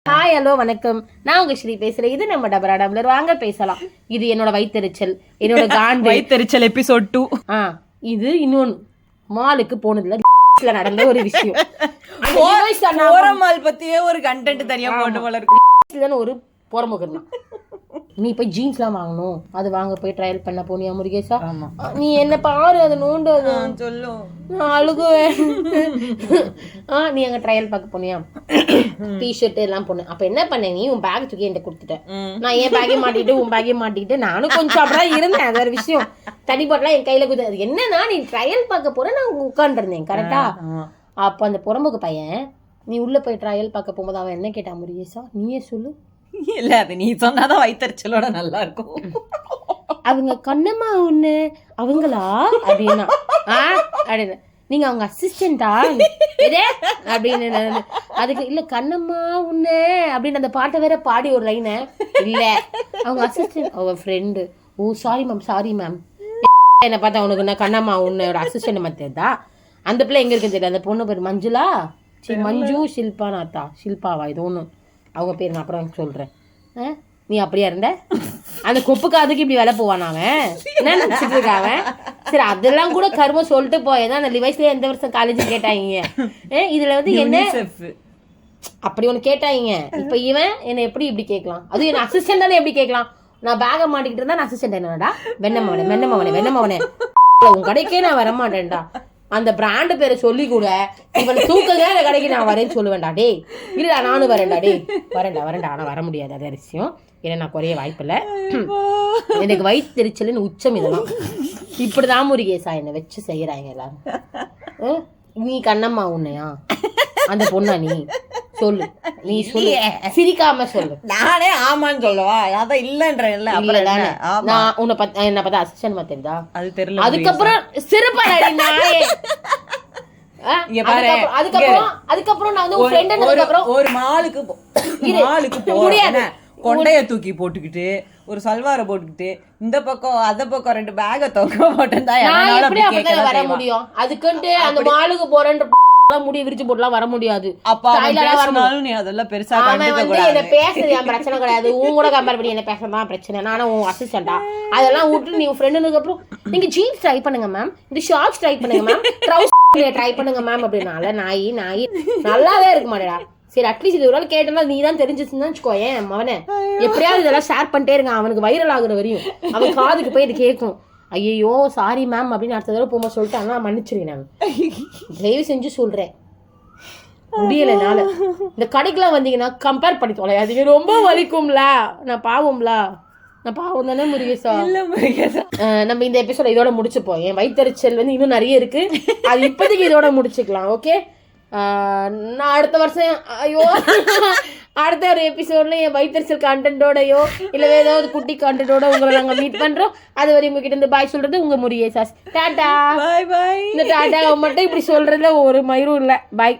Hi hello வணக்கம். நான் உங்க ஸ்ரீ பேசுறேன். இது நம்ம டபரா டம்ளர், வாங்க பேசலாம். இது என்னோட வயித்தெரிச்சல், என்னோட காண்டு வயித்தெரிச்சல் எபிசோட் 2. இது இன்னொன்னு மாலுக்கு போனதுல நடந்த ஒரு விஷயம். போறமால் பத்தியே ஒரு கண்டென்ட் தனியா போட்டு போல இருக்கு. ஒரு போறமுகம் நீ போய் ஜீன்ஸ்லாம் வாங்கணும், அது வாங்க போய் ட்ரையல் பண்ண போனியா முருகேஷா? நீ என்ன பாரு, அது நோண்டு சொல்லும், நான் அழுகுவேன். நீ அங்க ட்ரையல் பார்க்க போனியா? டிஷர்ட் எல்லாம் போனேன். அப்ப என்ன பண்ண, நீ உன் பேக் தூக்கி என்கிட்ட கொடுத்துட்டேன். நான் என் பேக்கே மாட்டிக்கிட்டு உன் பேக்கே மாட்டிக்கிட்டு நானும் கொஞ்சம் அப்படிதான் இருந்தேன். அது ஒரு விஷயம். தனி போட்டலாம் என் கையில குது. அது என்னன்னா, நீ ட்ரையல் பார்க்க போற, நான் உட்காந்துருந்தேன் கரெக்டா. அப்ப அந்த புறமுக பையன் நீ உள்ள போய் ட்ரையல் பார்க்க போகும்போது அவன் என்ன கேட்டான் முருகேஷா? நீயே சொல்லு. இல்ல, அது நீ சொன்னாதான் வயித்தறிச்சலோட நல்லா இருக்கும். அவங்க கண்ணம்மா ஒண்ணு அவங்களா அப்படின்னா அப்படின்னு, நீங்க அவங்க அசிஸ்டண்டா அப்படின்னு. அதுக்கு இல்ல கண்ணம்மா ஒண்ணு அப்படின்னு அந்த பாட்டை வேற பாடி ஒரு லைனை. இல்ல அவங்க அசிஸ்டன்ட், அவங்க ஃப்ரெண்டு. ஓ சாரி மேம், சாரி மேம். என்ன பார்த்தா உனக்கு நான் கண்ணம்மா உன்னோட அசிஸ்டன்ட் மத்தா? அந்த பிள்ளை எங்க இருக்குன்னு தெரியல. அந்த பொண்ணு பேர் மஞ்சுளா, சரி மஞ்சு ஷில்பா நாத்தா, ஷில்பாவா இது ஒண்ணு அவங்க பேர். நான் அப்புறம் சொல்றேன். நீ அப்படியா இருந்த? அந்த கொப்பு காதுக்கு இப்படி வேலை போவான் அவன், என்ன நினைச்சிட்டு இருக்கான்? சரி அதெல்லாம் கூட கருமம் சொல்லிட்டு போயதான் அந்த லிவைஸ்ல எந்த வருஷம் காலேஜ் கேட்டாங்க. இதுல வந்து என்ன அப்படி ஒண்ணு கேட்டாங்க. இப்ப இவன் என்ன எப்படி இப்படி கேட்கலாம்? அதுவும் என்ன அசிஸ்டன்ட் தானே எப்படி கேட்கலாம்? நான் பேக மாட்டிக்கிட்டு இருந்தா நான் அசிஸ்டன்ட் என்னடா? வெண்ணமவனே வெண்ணமவனே வெண்ணமவனே உன் கடைக்கே நான் வரமாட்டேன்டா. அந்த பிராண்டு பேரை சொல்லி கூட இவன் தூக்குங்க, அந்த கடைக்கு நான் வரேன்னு சொல்லுவேன்டா. டே இல்லடா நானும் வரேன்டா. டே வரேன்டா ஆனா வர முடியாது. அதே விஷயம். ஏன்னா நான் குறைய வாய்ப்பில்லை. எனக்கு வயிற்றெரிச்சலின் உச்சம் இதெல்லாம். இப்படிதான் முருகேசா என்னை வச்சு செய்யறாங்க எல்லாரும். நீ கண்ணம்மா உன்னையா அந்த பொண்ணா? நீ சொல்லு, நீ சொல்லு, சிரிக்காம சொல்லு. நானே ஆமான்னு சொல்லவா? அதான் இல்லன்றேன்ல. நான் உன்னை என்ன பார்த்தா அசிஸ்டன்ட் தெரியுதா? அது தெரியல. அதுக்கப்புறம் சிறப்பாடி நாயே. அதுக்கப்புறம் நான் வந்து ஒரு மாலுக்கு முடியாது. கொண்டைய தூக்கி போட்டுக்கிட்டு ஒரு சல்வார போட்டுக்கிட்டு இந்த பக்கம் அந்த பக்கம் 2 பேக தொங்க போட்டு வர முடியும். அதுக்குன்ட்டு அந்த மாலுக்கு போறேன்ற முடி விரிச்சு போட்டுலாம் வர முடியாது. அதெல்லாம் பெருசா பேசுறது என் பிரச்சனை கிடையாது. உன் கூட கம்பேர் பண்ணி என்ன பேசதான் பிரச்சனை. நானும் உன் அசிஸ்டண்டா? அதெல்லாம் விட்டு நீ ஃப்ரெண்டுக்கு அப்புறம் நீங்க ஜீன்ஸ் ட்ரை பண்ணுங்க மேம், இந்த ஷார்ட்ஸ் ட்ரை பண்ணுங்க மேம், ட்ரவுசர் ட்ரை பண்ணுங்க மேம் அப்படின்னால நாய் நல்லாவே இருக்க மாட்டேடா. சரி அட்லீஸ்ட் இது ஒரு நாள் கேட்டனா நீ தான் தெரிஞ்சிச்சுன்னு வச்சுக்கோ. ஏன் அவனை எப்படியாவது இதெல்லாம் ஷேர் பண்ணிட்டே இருங்க. அவனுக்கு வைரல் ஆகுற வரையும் அவன் காதுக்கு போய் இது கேட்கும். ஐயோ சாரி மேம் அப்படின்னு அடுத்த தடவை போகும்போது சொல்லிட்டாங்கன்னா மன்னிச்சிருங்க. நான் தயவு செஞ்சு சொல்றேன், முடியலைனால இந்த கடைக்கெல்லாம் வந்தீங்கன்னா கம்பேர் பண்ணி தொலை. அதுவே ரொம்ப வலிக்கும்ல. நான் பாவம் தானே முருகேசா? நம்ம இந்த எபிசோட இதோட முடிச்சுப்போம். என் வயிற்றெரிச்சல் வந்து இன்னும் நிறைய இருக்கு. அது இப்போதைக்கு இதோட முடிச்சுக்கலாம். ஓகே, நான் அடுத்த வருஷம் அடுத்த ஒரு எபிசோட்ல என் வயிற்றெரிச்சல் கண்டென்ட்டோடயோ இல்லை ஏதாவது குட்டி கண்டென்ட்டோட உங்களை நாங்கள் மீட் பண்றோம். அது வரையும் உங்ககிட்ட இருந்து பாய் சொல்றது உங்க முருகேசா. டாடா. பாய் பாய். இந்த டாடா மட்டும் இப்படி சொல்றதுல ஒரு மயிரும் இல்லை. பாய்.